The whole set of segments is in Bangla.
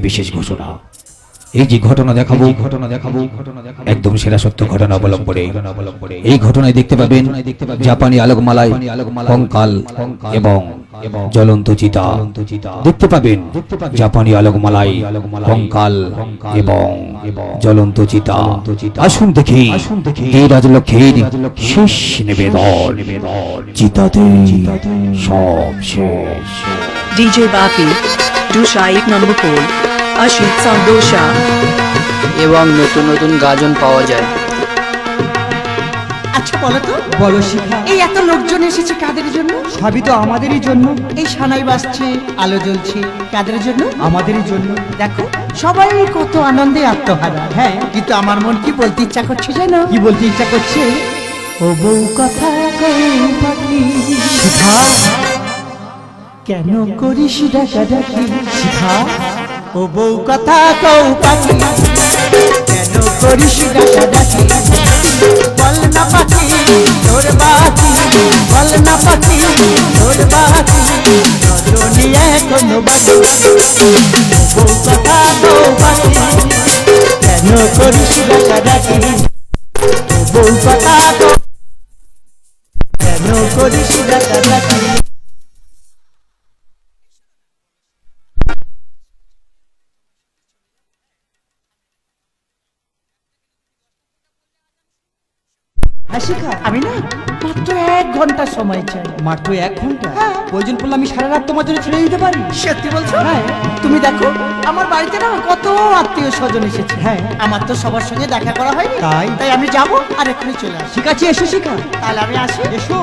বিশেষ ঘোষণা। এই যে ঘটনা দেখাবো একদম সেরা সত্য ঘটনা অবলম্বনে। এই ঘটনায় দেখতে পাবেন জাপানি আলোকমালাই, কঙ্কাল এবং জ্বলন্ত চিতা দেখতে পাবেন। জাপানি আলোকমালাই, কঙ্কাল এবং জ্বলন্ত চিতা। আসুন দেখি এই রাজলক্ষ্মীর শেষ নিবেদন। চিতাতে সব শেষ। DJ Bapi, Dusha 1 number pole, Ashit Sandosha এবং নতুন নতুন গাজন পাওয়া যায়। আচ্ছা বলো তো, বলো শিখা, এই এত লোকজন এসেছে কাদের জন্য? সবই তো আমাদেরই জন্য। এই সানাই বাজছে, আলো জ্বলছে, কাদের জন্য? আমাদেরই জন্য। দেখো সবাই কত আনন্দে আত্মহারা। হ্যাঁ, কিন্তু আমার মন কি বলতে ইচ্ছা করছে জানো? কি বলতে ইচ্ছা করছে? ও বউ কথা কই পাখি, শিখা, কেন করিস ডাকাডাকি? শিখা, ও বউ কথা কও পাখি, কেন করিস ডাকাডাকি? বল না পাখি তোর বাকি, বল না পাখি তোর বাকি, রজনী এখনো বাকি। ও বউ কথা কও পাখি, কেন করিস ডাকাডাকি? ও বউ কথা কও, কেন করিস ডাকাডাকি? শিখা, আমি না মাত্র 1 ঘন্টা সময় চাই। মাত্র 1 ঘন্টা? হ্যাঁ। প্রয়োজন পড়লে আমি সারা রাত তোমার জন্য ছেড়ে দিতে পারি। সত্যি বলছো? হ্যাঁ। তুমি দেখো আমার বাড়িতে না কত আত্মীয় স্বজন এসেছে। হ্যাঁ। আমার তো সবার সঙ্গে দেখা করা হয়নি, তাই? তাই আমি যাবো আর এক্ষুনি চলে আসি। ঠিক আছে, এসো শিখা। তাহলে আমি আসি। এসো।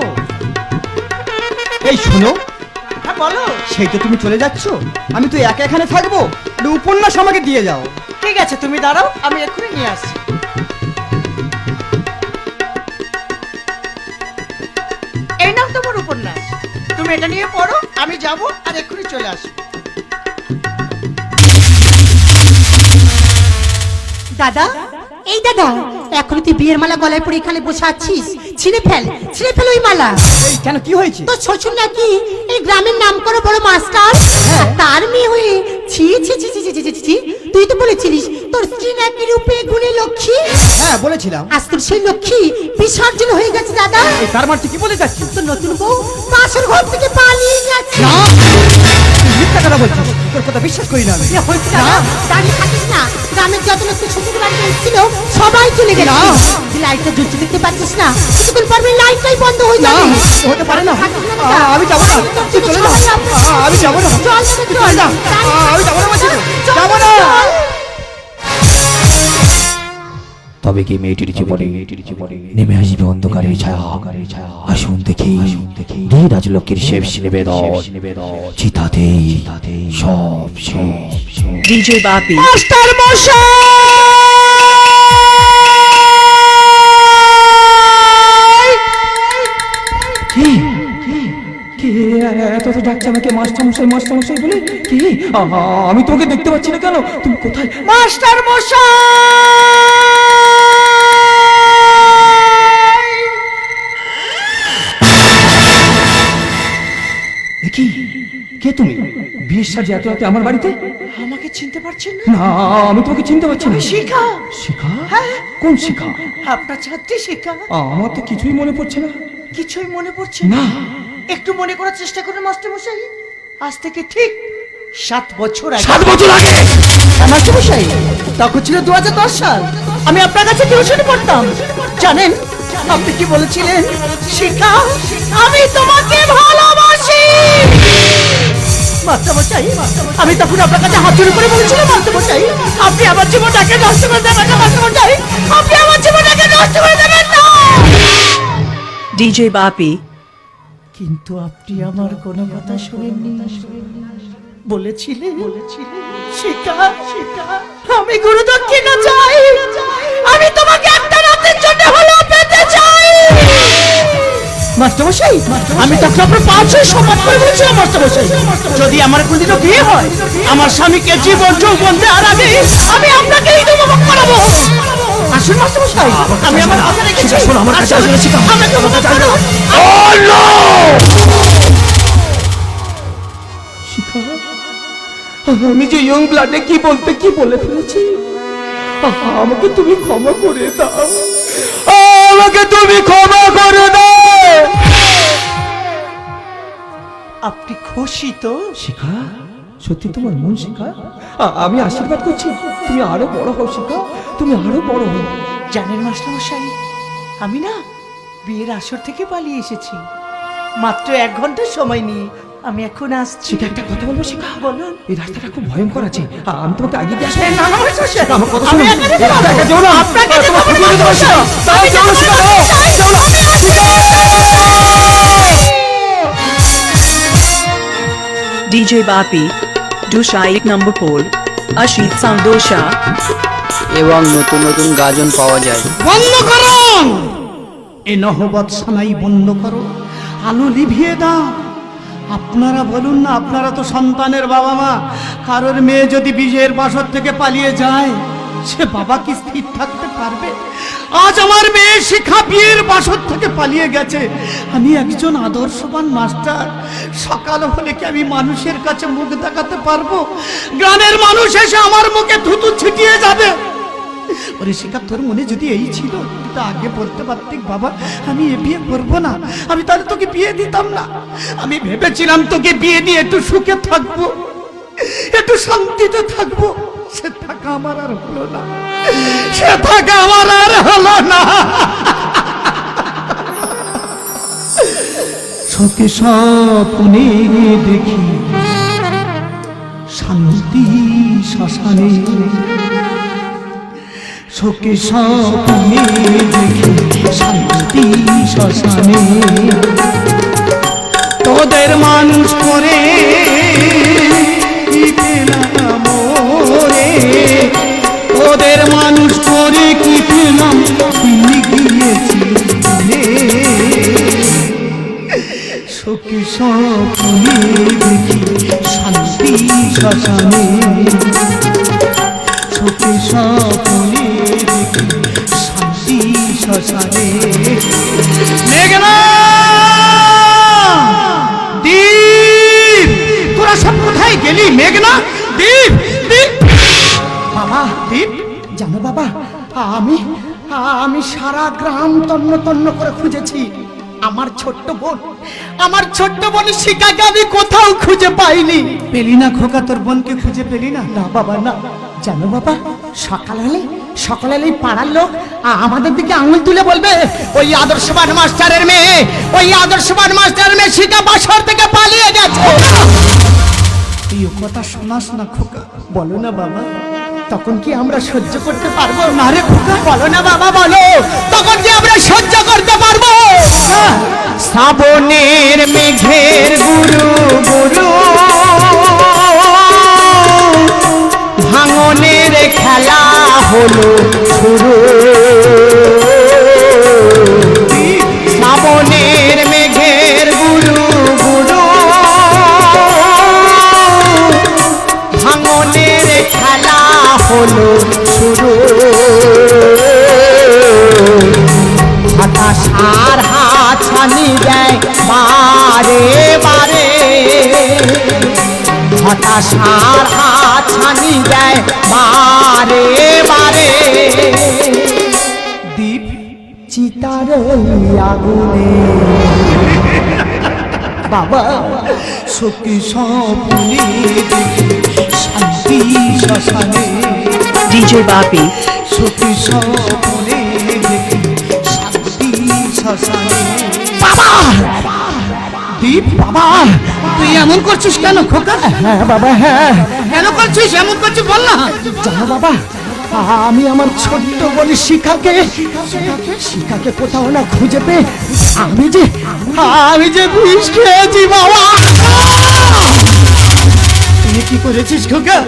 এই শোনো, হ্যাঁ বলো। সেই তো তুমি চলে যাচ্ছ, আমি তো একা এখানে থাকবো। একটা উপন্যাস আমাকে দিয়ে যাও। ঠিক আছে তুমি দাঁড়াও, আমি এক্ষুনি নিয়ে আসি। এই নাও তোমার উপন্যাস, তুমি এটা নিয়ে পড়ো, আমি যাবো আর এক্ষুনি চলে আসি। দাদা, এই দাদা, এখন তুই বিয়ের মালা গলায় পরে এখানে বসে আছিস, ছিঁড়ে ফেল ওই মালা। এই কেন, কি হয়েছে? তোর শ্বশুর নাকি এই গ্রামের নাম করে বড় মাস্টার, আর তার মেয়ে হয়ে ছি ছি ছি ছি ছি ছি ছি ছি। তুই তো বলেছিলিস তোর স্ত্রী নাকি রূপে গুণে লক্ষ্মী। হ্যাঁ বলেছিলাম। আজ তোর সেই লক্ষ্মী বিসর্জন হয়ে গেছে দাদা। এই তার মানে তুই কি বলতে চাচ্ছিস? তোর নতুন বউ পাশের ঘর থেকে পালিয়ে গেছে। না, তুই মিথ্যা কথা বলছিস, তোর কথা বিশ্বাস করি না আমি। এ হয়েছে দাদা, দাঁড়িয়ে থাকিস না। গ্রামের যত লোক তোর শ্বশুর বাড়িতে এসেছিল সবাই চলে গেছে। তুই লাইটটা জ্বলছে দেখতে পাচ্ছিস না? কিছুক্ষণ পর লাইটটাই বন্ধ হয়ে যাবে। হতে পারে না। থাকিস না দাদা। আমি যাবো না, তুই চলে যা। আমি যাবো না, চল তুই চল চলে যা। আমি যাবো না বলছি তো। যাবো না। তবে কি মেয়েটির জীবনে নেমে আসবে অন্ধকারের ছায়া? আসুন দেখি দুই রাজলক্ষ্মীর শেষ নিবেদন। চিতাতে সব শেষ। DJ Bapi, মাস্টার মশাই, কি এত তো ডাকছে আমাকে মাস্টারমশাই বলে? কি আমি তোমাকে দেখতে পাচ্ছি না কেন? তুমি কোথায়? মাস্টার মশাই, কি কে তুমি? বিয়ের সাজে এত রাতে আমার বাড়িতে? আমাকে চিনতে পারছেন না? না, আমি তোমাকে চিনতে পারছি না। শিখা। শিখা? হ্যাঁ। কোন শিখা? আপনার ছাত্রী শিখা। আমার তো কিছুই মনে পড়ছে না। কিছুই মনে পড়ছে না। একটু মনে করার চেষ্টা করুন মাস্টার মশাই। আজ থেকে ঠিক 7 বছর আগে। 7 বছর আগে? মাস্টার মশাই, তখন ছিল 2010 সাল। আমি আপনার কাছে টিউশনি পড়তাম। জানেন আপনি কি বলেছিলেন? শিখা, আমি তোমাকে ভালোবাসি। মাস্টার মশাই, আমি তখন আপনার কাছে হাত জোড় করে বলেছিলাম, মাস্টার মশাই আপনি আমার জীবনটাকে নষ্ট করে দেবেন না। মাস্টার মশাই, আপনি আমার জীবনটাকে নষ্ট করে দেবেন না। DJ Bapi, কিন্তু আপনি আমার কোনো কথা শুনেননি। বলেছিলেন শিখা, আমি গুরু দক্ষিণা চাই, আমি তোমাকে একটা রাতের জন্য হলেও পেতে চাই। মাস্টারমশাই, আমি তখন আপনার পা ছুঁয়ে সম্মান করে বলেছিলাম মাস্টারমশাই, যদি আমার কোনদিনও বিয়ে হয়, আমার স্বামীকে জীবন যৌবন দেওয়ার আগে আমি আপনাকে এই উপভোগ করাবো। আসুন মাস্টারমশাই, আমি আমার কথা রেখেছি। আমার কাছে আসলে শিখা, আমাকে উপভোগ করুন। শিখা, আমি যে ইয়ং ব্লাডে কি বলতে কি বলে ফেলেছি। আমাকে তুমি ক্ষমা করে দাও, আমাকে তুমি ক্ষমা করে দাও। আপনি খুশি তো? শিখা, সত্যি তোমার মন শিখা? আমি আশীর্বাদ করছি, তুমি আরো বড় হও শিখা, তুমি আরো বড় হও। জানেন মাস্টারমশাই, আমি না বিয়ের আসর থেকে পালিয়ে এসেছি। মাত্র 1 ঘন্টা সময় নিয়ে আমি এখন আসছি। শিখা, একটা কথা বলবো শিখা? বলুন। এই রাস্তাটা খুব ভয়ঙ্কর আছে, আমি তোমাকে আগে দিয়ে আসবো। না, না, মাস্টারমশাই, আমার কথা আমি শোনো। একা যেতে পারবো। একা যেও না। আপনাকে যেতে তোমার হবে ক্ষতি হয়ে যাবে, মাস্টারমশাই। শিখা। দাঁড়াও, আমি যেও না, যেতে শিখা, পারবো দাঁড়াও, না। যেও না। DJ Bapi, Dusha 1 number pole, Ashit Sandosha, এবং নতুন নতুন গাজন পাওয়া যায়। বন্ধ করুন এ নহবত সানাই, বন্ধ করো, আলো লিভিয়ে দাও। আপনারা বলুন না, আপনারা তো সন্তানের বাবা মা। কারোর মেয়ে যদি বিয়ের বাসর থেকে পালিয়ে যায়, সে বাবা কি স্থির থাকতে পারবে? আজ আমার মেয়ে শিখা বিয়ের বাসর থেকে পালিয়ে গেছে। আমি একজন আদর্শবান মাস্টার, সকাল হলে কি আমি মানুষের কাছে মুখ দেখাতে পারবো? গ্রামের মানুষ এসে আমার মুখে থুতু ছিটিয়ে যাবে। ওরে শিখা, তোর মনে যদি এই ছিল, তুই তো আগে বলতে পারতিস বাবা আমি এ বিয়ে করবো না, আমি তাহলে তোকে বিয়ে দিতাম না। আমি ভেবেছিলাম তোকে বিয়ে দিয়ে একটু সুখে থাকবো, একটু শান্তিতে থাকবো। সে থাকা আমার আর হলো না, সে থাকা আমার আর হলো না। শোকে স্বপ্নে দেখি শান্তি শ্মশানে, শোকে স্বপ্নে দেখি শান্তি শ্মশানে। তোদের মানুষ করে কি পেলাম রে, তোদের মানুষ করে কি পেলাম, দিন গিয়েছি দিনে। শোকে স্বপ্নে দেখি শান্তি শ্মশানে, শোকে স্বপ্নে দেখি শান্তি শ্মশানে। মেঘনা, দীপ, তোরা সব কোথায় গেলি? মেঘনা, দীপ, দীপ। বাবা, দীপ, জানো বাবা, আমি সারা গ্রাম তন্ন তন্ন করে খুঁজেছি। আমার ছোট্ট বোন শিখাকে আমি কোথাও খুঁজে পাইনি। পেলি না খোকা, তোর বোনকে খুঁজে পেলি না? না বাবা, না। জানো বাবা, সকাল হলেই পাড়ার লোক আমাদের দিকে আঙুল তুলে বলবে, ওই আদর্শবান মাস্টারের মেয়ে, ওই আদর্শবান মাস্টারের মেয়ে শিখা বাসর থেকে পালিয়ে গেছে। তুই ও কথা শোনাস না খোকা, বলো না বাবা, তখন কি আমরা সহ্য করতে পারবো? না রে খোকা, বলো না বাবা, বলো, তখন কি আমরা সহ্য করতে পারবো? শ্রাবণের মেঘের গুরু গুরু, ভাঙনের খেলা হলো শুরু। শ্রাবণের মেঘের গুরু গুরু, ভাঙনের খেলা হলো শুরু। হতাশ আর হাত ছানি দেয় বারে বারে, হতাশ আর হাত ছানি দেয় বারে বারে। দীপ, চিতার আগুনে বাবা, শোকে স্বপ্নে দেখি শান্তি শ্মশানে। DJ Bapi, শোকে স্বপ্নে দেখি শান্তি শ্মশানে। বাবা, দীপ, বাবা, তুই এমন করছিস কেন খোকা? হ্যাঁ বাবা, হ্যাঁ, কেন করছিস এমন করছিস বল না। জানো বাবা, আমি আমার ছোট্ট বলি শিখাকে কোথাও না খুঁজে পেয়ে আমি যে বিষ খেয়েছি বাবা। তুই কি করেছিস খোকা,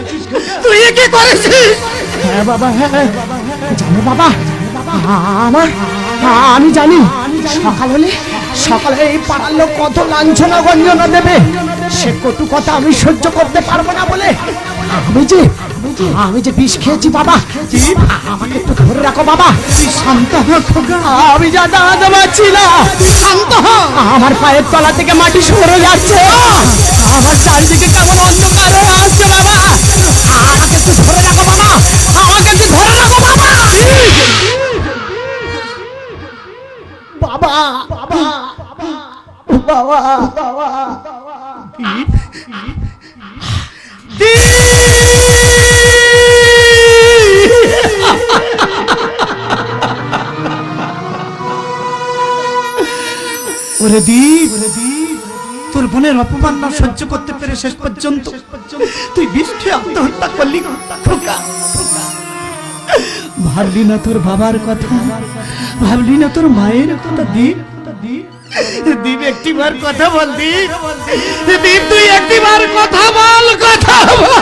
তুই কি করেছিস? হ্যাঁ বাবা, হ্যাঁ। জানো বাবা, আমি জানি সকালে এই পাড়ার লোক কত লাঞ্ছনা গঞ্জনা দেবে, সে কটু কথা আমি সহ্য করতে পারবো না বলে আমি যে বিষ খেয়েছি বাবা। আমাকে একটু ধরে রাখো বাবা। শান্ত হ খোকা, আমি যা দাঁড়াতে পারছি না, শান্ত হ। আমার পায়ের তলা থেকে মাটি সরে যাচ্ছে, আমার চারিদিকে কেমন অন্ধকার হয়ে আসছে বাবা। আমাকে একটু ধরে রাখো বাবা, আমাকে একটু ধরে রাখো বাবা। বাবা বাবা বাবা বাবা ওরে দীপ, তোর বোনের অপমান না সহ্য করতে পেরে শেষ পর্যন্ত তুই বৃষ্টি আত্মহত্যা করলি। খোকা, ভাবলি না তোর বাবার কথা, ভাবলি না তোর মায়ের কথা। দীপ, দীপ একটিবার কথা বল। দীপ, দীপ তুই একটিবার কথা বল, কথা বল।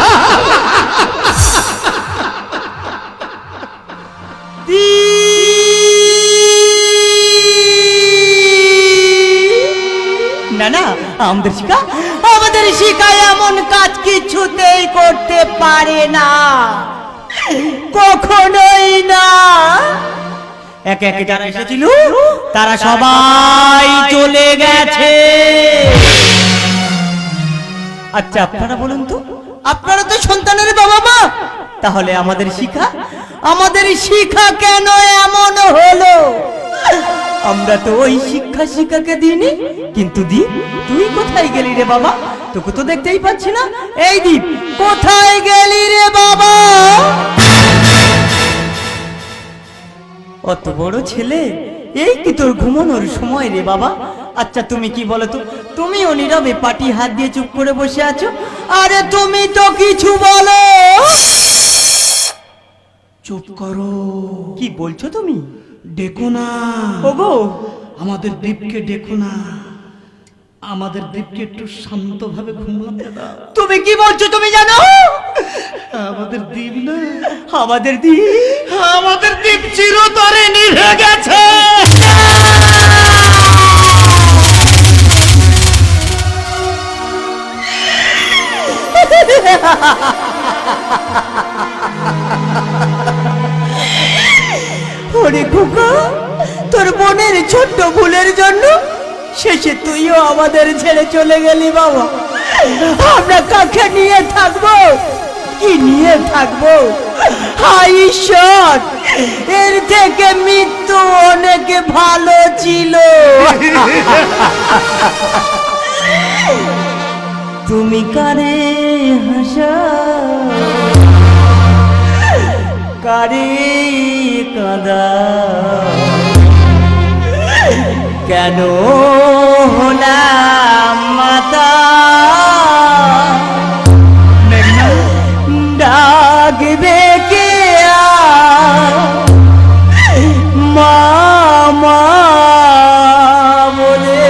না না, আমাদের শিখা এমন কাজ কিছুতেই করতে পারে না, কখনোই না। একে একে যারা এসেছিল তারা সবাই চলে গেছে। আচ্ছা আপনারা বলুন তো, আপনারা তো সন্তানের বাবা মা, তাহলে আমাদের শিখা কেন এমন হলো? আমরা তো ওই শিক্ষাকে দিইনি। কিন্তু দীপ, তুই কোথায় গেলি রে বাবা? তোকে তো দেখতেই পাচ্ছি না। এই দীপ, কোথায় গেলি রে বাবা? অত বড় ছেলে, এই কি তোর ঘুমানোর সময় রে বাবা? আচ্ছা তুমি কি বলো তো, তুমিও নীরবে পাটি হাত দিয়ে চুপ করে বসে আছো। আরে তুমি তো কিছু বলো। চুপ করো। কি বলছো তুমি? ডেকো না। ওগো, আমাদের দীপকে ডেকো না, আমাদের দীপকে একটু শান্তভাবে ঘুমাতে দাও। তুমি কি বলছো তুমি জানো? আমাদের দীপ না, আমাদের দ্বীপ চিরতরে নিভে গেছে। ওরে খোকা, তোর বোনের ছোট্ট ভুলের জন্য শেষে তুইও আমাদের ছেড়ে চলে গেলি বাবা। আমরা কাকে নিয়ে থাকবো? কি নিয়ে থাকবো? হায় ঈশ্বর, এর থেকে মৃত্যু অনেক ভালো ছিল। তুমি কারে হাসা, কারে কাঁদা, কেন হলাম মাতা? ডাকবে কে মামা বলে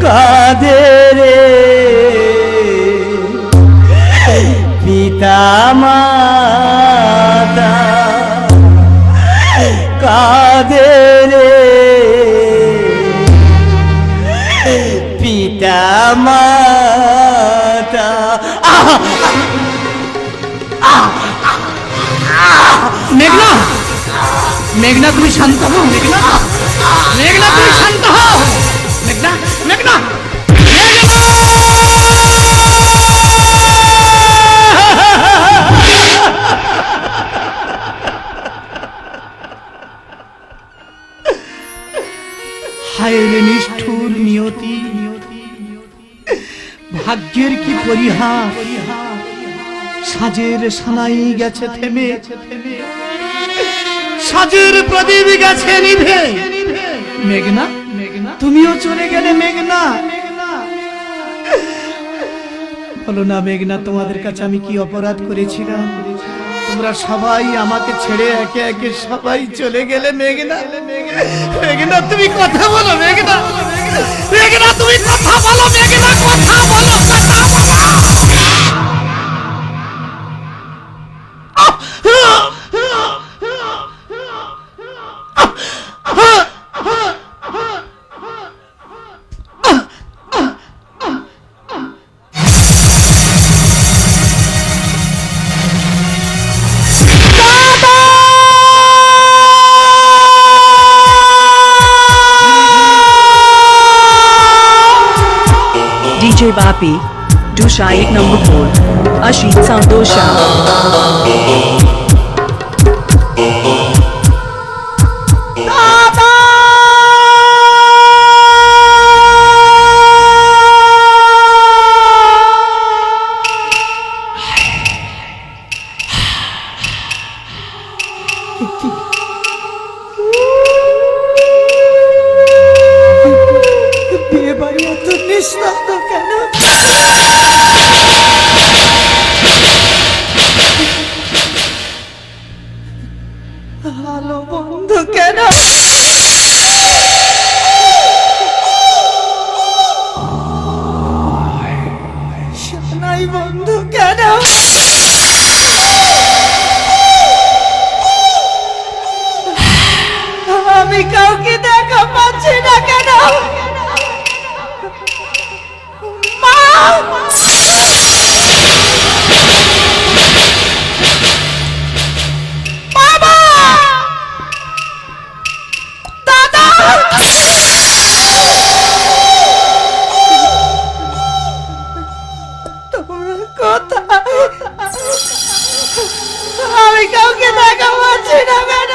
কাঁদে রে পিতা মাতা, কাঁদে রে পিতা মাতা। মেঘনা, মেঘনা তুমি শান্ত হও। মেঘনা, মেঘনা তুমি শান্ত হও। মেঘনা, মেঘনা, হায় রে নিষ্ঠুর নিয়তি, ভাগ্যের কি পরিহাস। সাজের সানাই গেছে থেমে, সাজের প্রদীপ গেছে নিভে। মেঘনা, তুমিও চলে গেলে। মেঘনা, বলো না মেঘনা, তোমাদের কাছে আমি কি অপরাধ করেছিলাম? তোমরা সবাই আমাকে ছেড়ে একে একে সবাই চলে গেলে। মেঘনা, মেঘনা তুমি কথা বলো। মেঘনা, মেঘনা তুমি কথা বলো। মেঘনা কথা বলো, কথা বলো। DJ Bapi, Dusha 8 number 4, Ashit Santosha. বিয়ে বাড়ি এত নিঃশব্দ কেন? আলো বন্ধ কেন? সানাই বন্ধ কেন? আমি কাউকে দেখা পাচ্ছি না কেন? মা! বাবা! দাদা! তোমরা কোথায়? আমি কাউকে দেখা পাচ্ছি না কেন?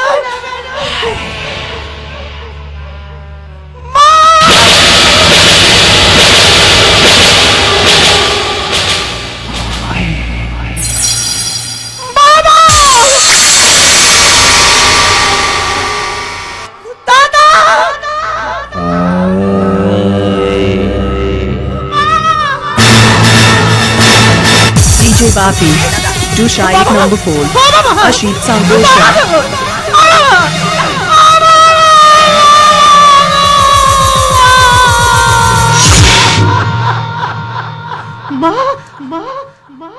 DJ Bapi, Dusha 8 number 4, Ashit Santosha. মা মা মা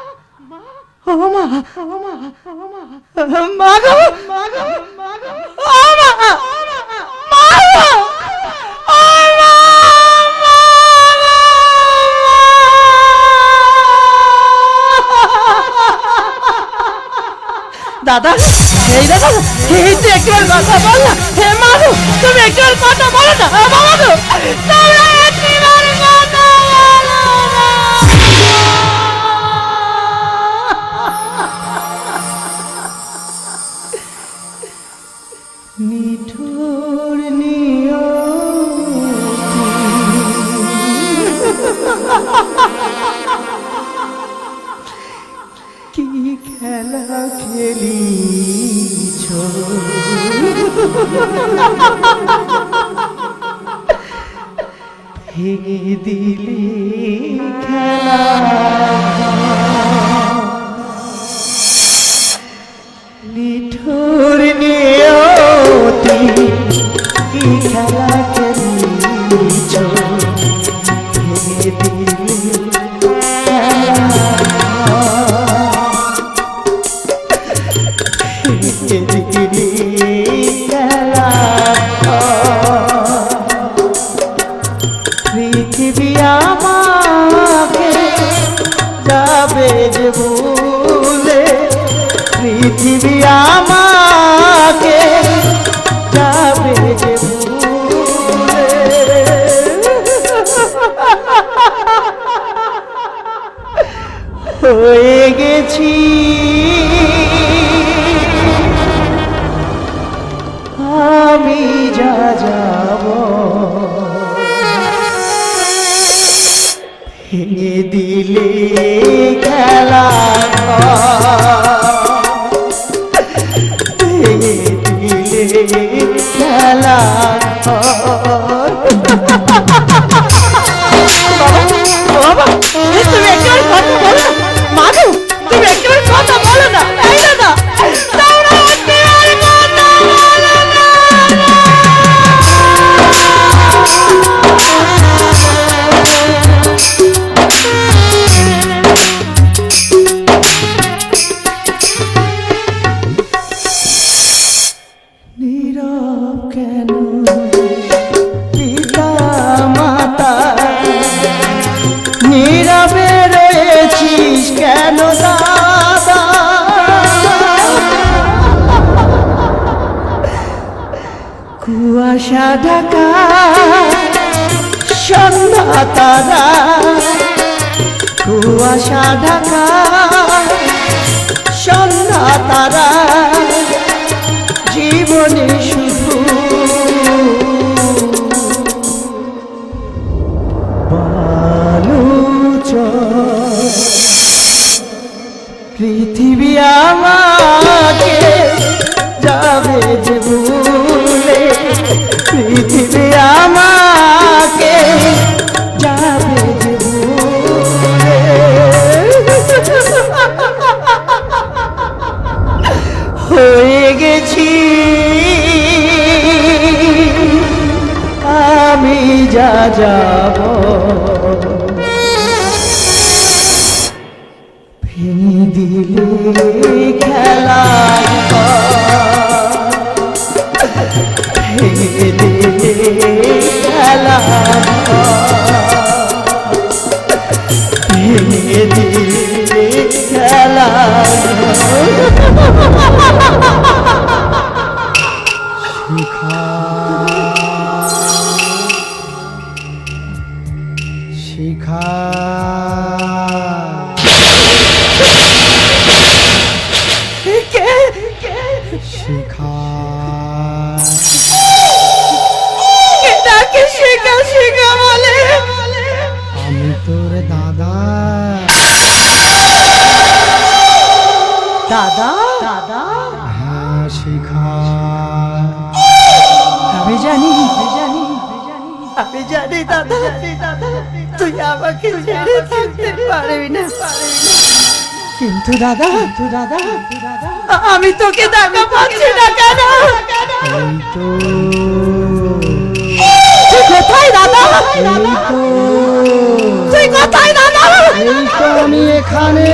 মা ও মা ও মা ও মা মা গো মা গো মা গো ও মা মা ও মা দাদা এই দাদা এই তো একবার কথা বল না হে মা গো তুমি একবার কথা বলো না বাবা গো তোমরা একবার কথা বলো না নিঠুর কি খেলা খেলিছ ভেঙে দিলি খেলা নিঠুর নিয়তি কি খেলা খেলিছ ভেঙে দিলি পৃথিবী আমাকে যাবে যে ভুলে পৃথিবী আমাকে যাবে যে ভুলে হয়ে গেছি আমি যা যাব ভেঙে দিলে খেলা ভেঙে দিলে খেলা বাবা তুমি একবার কথা বলো না মাধু তুমি একবার কথা বলো না তাই না নীরব কেন পিতা মাতা নীরবে রয়েছিস কেন দাদা কুয়াশা ঢাকা সন্ধ্যা তারা কুয়াশা ঢাকা সন্ধ্যা তারা জীবনে শুধু পৃথিবী আমাকে যাবে যে ভুলে, পৃথিবী আমাকে যাবে যে ভুলে। হয়ে গেছি আমি যা যাব, ভেঙে দিলে খেলার ঘর, ভেঙে দিলে খেলার ঘর, ভেঙে দিলে খেলার শিখা শিখা শিখা শিখা বলে আমি তোর দাদা। দাদা দাদা হ্যাঁ শিখা, আমি জানি আমি জানি দাদা, তুই আমাকে ছেড়ে থাকতে পারবি না, কিন্তু দাদা আমি তোকে দেখা পাচ্ছি না কেন? তুই কোথায় দাদা? তুই কোথায় দাদা? এই তো আমি এখানে।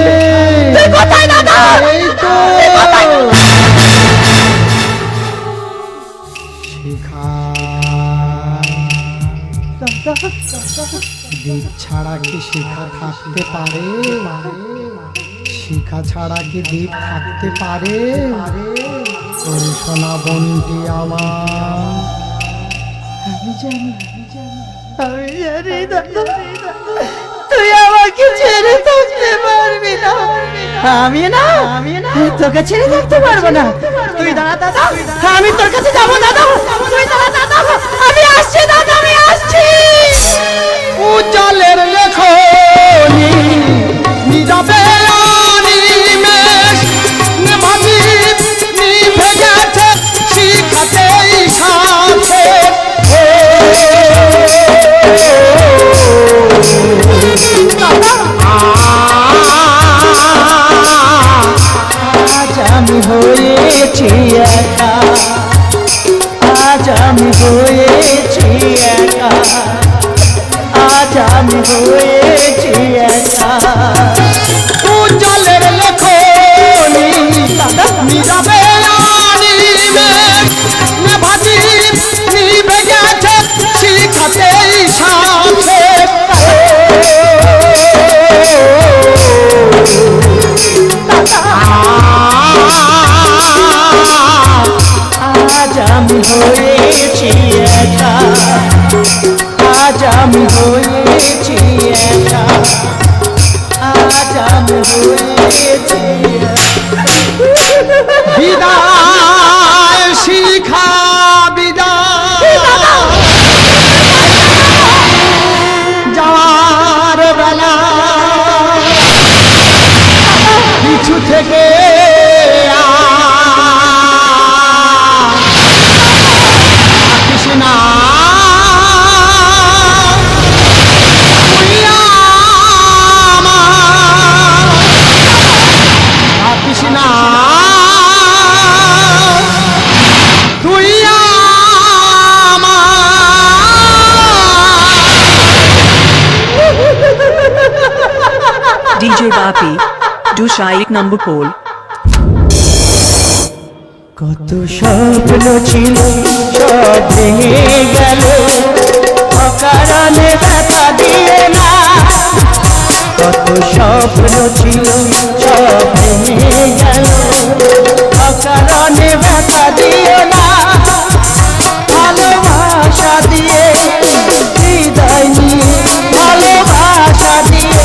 তুই কোথায় দাদা? এই তো শিখা। দীপ ছাড়া কি শিখা থাকতে পারে? শিখা ছাড়া কি দীপ থাকতে পারে? ওরে সোনা বন্টি আমার, আমি জানি দাদা তুই আমাকে ছেড়ে থাকতে পারবি না। আমি না তোকে ছেড়ে থাকতে পারবো না। তুই দাঁড়া দাদা, আমি তোর কাছে যাবো দাদা। তুই দাঁড়া দাদা, আমি আসছি দাদা, আমি আসছি। উজ্জ্বলের লেখনি নীরবে আমি হয়েছি একা, আজ আমি হয়েছি একা, আজ আমি হয়েছি একা। উজ্জ্বলের লেখনি নীরবে ভাজি নিভে গেছে শিখাতেই সাথে। আজ আমি হয়েছি একা, আজ আমি হয়েছি একা, আজ আমি হয়েছি বিদায় শিখা বিদায়। যাওয়ার বেলা কিছু থেকে DJ Bapi, Dusha ek number pole. কত স্বপ্ন ছিল সব ভেঙে গেল, অকারণে ব্যথা দিয়ে না। কত স্বপ্ন ছিল সব ভেঙে গেল, অকারণে ব্যথা দিয়ে না। ভালোবাসা দিয়ে হৃদয় নিয়ে, ভালোবাসা দিয়ে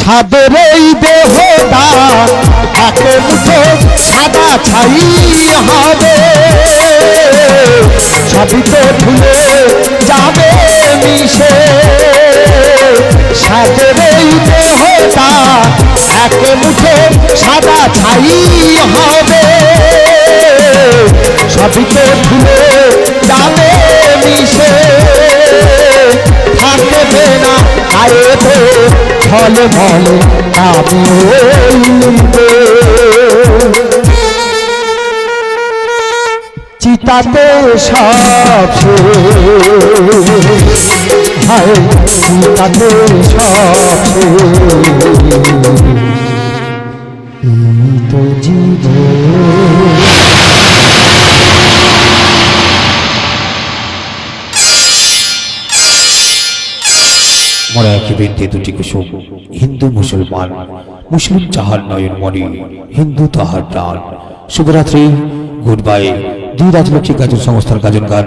সাদের এই দেহটা এক মুঠো সাদা ছাই হবে, সবই তো ভুলে যাবে মিশে। সাদের এই দেহটা এক মুঠো সাদা ছাই হবে, সবই তো ভুলে যাবে মিশে। থাকবে না আয়ে তো ফলে ফলে আমি চিতাতে সব শেষ, হায় চিতাতে সব তো জীবন। মরা একই বৃন্তে দুটি কুসুম, হিন্দু মুসলমান, মুসলিম যাহার নয়ন মণি, হিন্দু তাহার প্রাণ। শুভরাত্রি, গুড বাই। দুই রাজলক্ষ্মী গাজন সংস্থার গাজন গান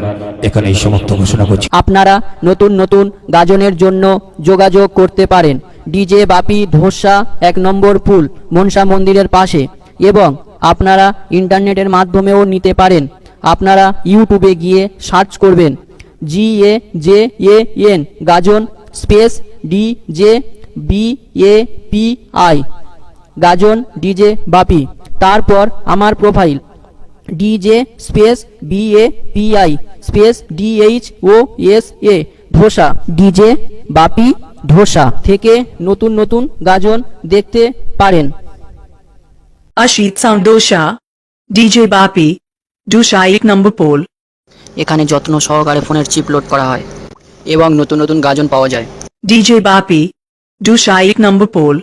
এখানেই সমাপ্ত ঘোষণা করছি। আপনারা নতুন নতুন গাজনের জন্য যোগাযোগ করতে পারেন ডিজে বাপি ঢোসা 1 নম্বর পুল মনসা মন্দিরের পাশে, এবং আপনারা ইন্টারনেটের মাধ্যমেও নিতে পারেন। আপনারা ইউটিউবে গিয়ে সার্চ করবেন GAJAN Gajan space DJBAPI Gajan DJ Bapi, তারপর আমার profile DJ space BAPI space DHOSA Dhosa, DJ Bapi Dhosa থেকে নতুন নতুন গাজন দেখতে পারেন। Ashit Sound Dosha, DJ Bapi, Dusha 1 number pole. এখানে যত্ন সহকারে ফোনের চিপ লোড করা হয় এবং নতুন নতুন গাজন পাওয়া যায়। DJ Bapi, Dusha 1 number pole.